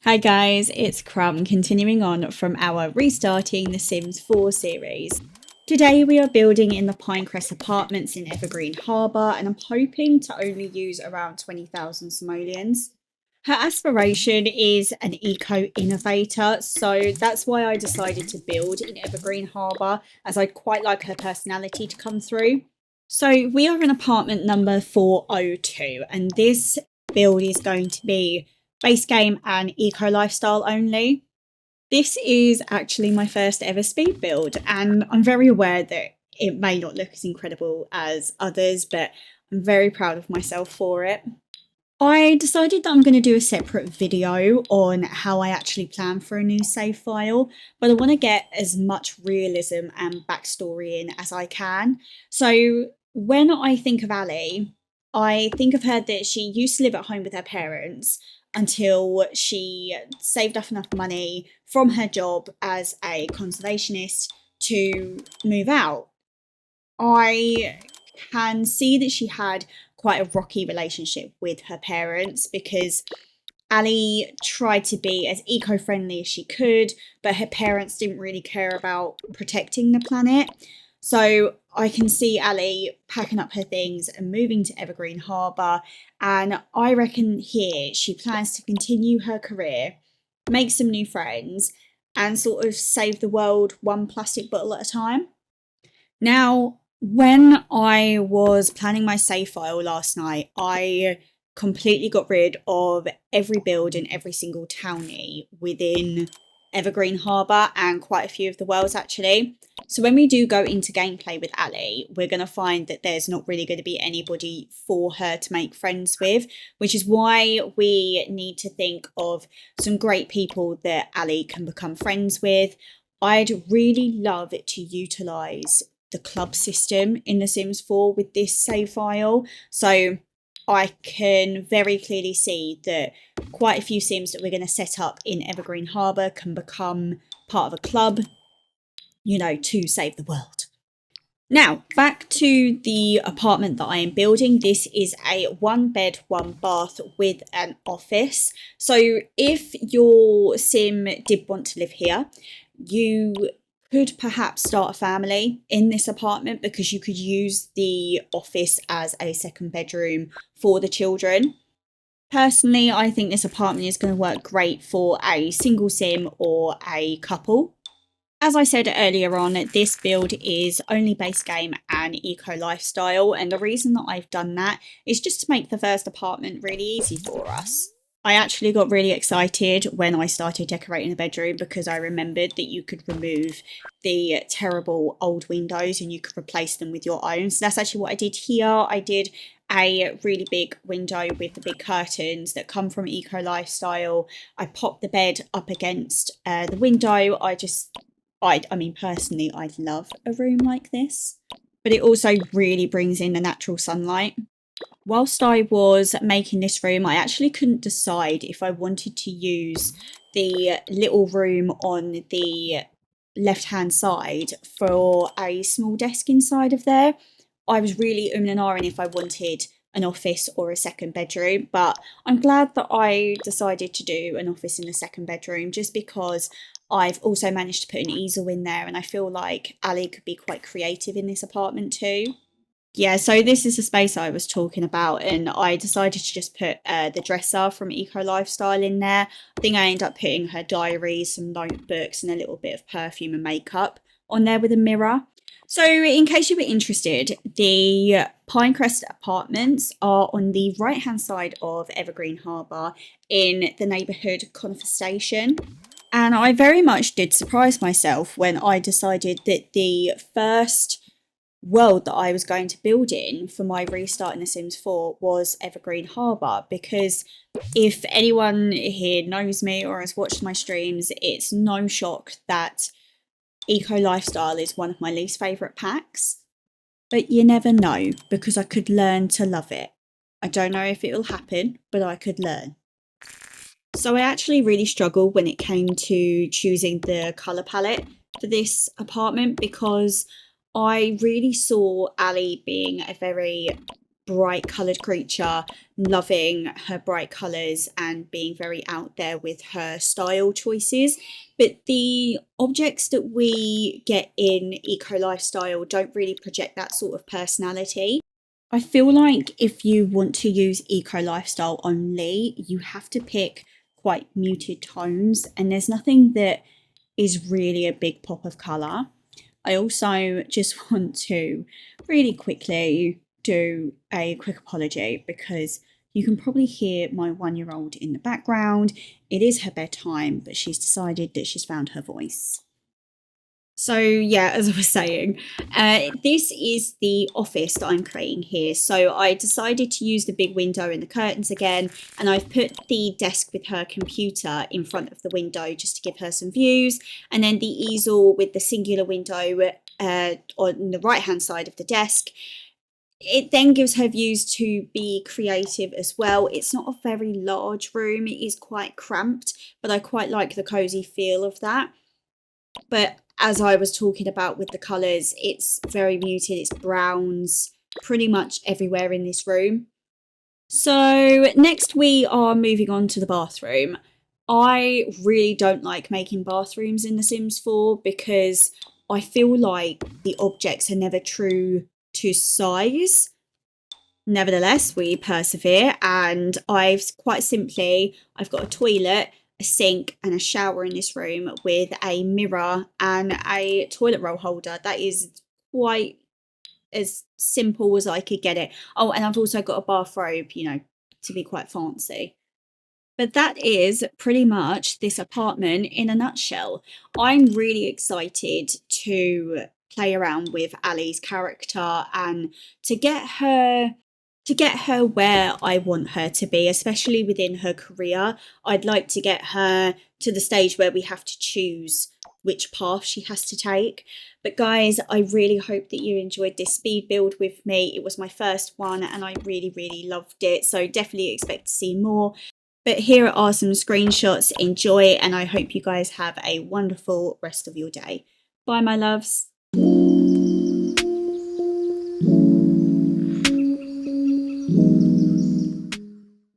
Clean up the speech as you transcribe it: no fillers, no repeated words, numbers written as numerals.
Hi guys, it's Crumb continuing on from our Restarting The Sims 4 series. Today we are building in the Pinecrest apartments in Evergreen Harbour and I'm hoping to only use around 20,000 simoleons. Her aspiration is an eco-innovator, so that's why I decided to build in Evergreen Harbour, as I'd quite like her personality to come through. So we are in apartment number 402 and this build is going to be base game and eco lifestyle only. This is actually my first ever speed build, and I'm very aware that it may not look as incredible as others, but I'm very proud of myself for it. I decided that I'm going to do a separate video on how I actually plan for a new save file, but I want to get as much realism and backstory in as I can. So when I think of Ali, I think of her that she used to live at home with her parents until she saved up enough money from her job as a conservationist to move out. I can see that she had quite a rocky relationship with her parents because Ali tried to be as eco-friendly as she could, but her parents didn't really care about protecting the planet. So I can see Ali packing up her things and moving to Evergreen Harbour, and I reckon here she plans to continue her career, make some new friends, and sort of save the world one plastic bottle at a time. Now, when I was planning my save file last night, I completely got rid of every build in every single townie within Evergreen Harbour and quite a few of the worlds actually. So when we do go into gameplay with Ali, we're going to find that there's not really going to be anybody for her to make friends with, which is why we need to think of some great people that Ali can become friends with. I'd really love to utilise the club system in The Sims 4 with this save file. So I can very clearly see that quite a few Sims that we're going to set up in Evergreen Harbour can become part of a club, you know, to save the world. Now, back to the apartment that I am building. This is a 1 bed, 1 bath with an office. So if your Sim did want to live here, you could perhaps start a family in this apartment because you could use the office as a second bedroom for the children. Personally, I think this apartment is going to work great for a single Sim or a couple. As I said earlier on, this build is only base game and eco lifestyle, and the reason that I've done that is just to make the first apartment really easy for us. I actually got really excited when I started decorating the bedroom because I remembered that you could remove the terrible old windows and you could replace them with your own. So that's actually what I did here. I did a really big window with the big curtains that come from Eco Lifestyle. I popped the bed up against the window. I mean, personally, I'd love a room like this, but it also really brings in the natural sunlight. Whilst I was making this room, I actually couldn't decide if I wanted to use the little room on the left-hand side for a small desk inside of there. I was really and ahhing if I wanted an office or a second bedroom, but I'm glad that I decided to do an office in the second bedroom just because I've also managed to put an easel in there and I feel like Ali could be quite creative in this apartment too. Yeah, so this is the space I was talking about, and I decided to just put the dresser from Eco Lifestyle in there. I think I ended up putting her diaries, some notebooks, and a little bit of perfume and makeup on there with a mirror. So in case you were interested, the Pinecrest apartments are on the right-hand side of Evergreen Harbour in the neighbourhood Conifer Station. And I very much did surprise myself when I decided that the first world that I was going to build in for my restart in The Sims 4 was Evergreen Harbour, because if anyone here knows me or has watched my streams, it's no shock that Eco Lifestyle is one of my least favourite packs. But you never know, because I could learn to love it. I don't know if it'll happen, but I could learn. So I actually really struggled when it came to choosing the colour palette for this apartment because I really saw Ali being a very bright coloured creature, loving her bright colours and being very out there with her style choices. But the objects that we get in Ecolifestyle don't really project that sort of personality. I feel like if you want to use Ecolifestyle only, you have to pick quite muted tones, and there's nothing that is really a big pop of colour. I also just want to really quickly do a quick apology because you can probably hear my 1-year-old in the background. It is her bedtime, but she's decided that she's found her voice. So yeah, as I was saying, this is the office that I'm creating here. So I decided to use the big window and the curtains again, and I've put the desk with her computer in front of the window just to give her some views, and then the easel with the singular window on the right hand side of the desk. It then gives her views to be creative as well. It's not a very large room, it is quite cramped, but I quite like the cozy feel of that. But as I was talking about with the colours, it's very muted, it's browns pretty much everywhere in this room. So next we are moving on to the bathroom. I really don't like making bathrooms in The Sims 4 because I feel like the objects are never true to size. Nevertheless, we persevere, and I've got a toilet, a sink and a shower in this room with a mirror and a toilet roll holder. That is quite as simple as I could get it. Oh, and I've also got a bathrobe, you know, to be quite fancy. But that is pretty much this apartment in a nutshell. I'm really excited to play around with Ali's character and to get her where I want her to be, especially within her career. I'd like to get her to the stage where we have to choose which path she has to take. But guys, I really hope that you enjoyed this speed build with me. It was my first one and I really, really loved it. So definitely expect to see more. But here are some screenshots. Enjoy, and I hope you guys have a wonderful rest of your day. Bye, my loves.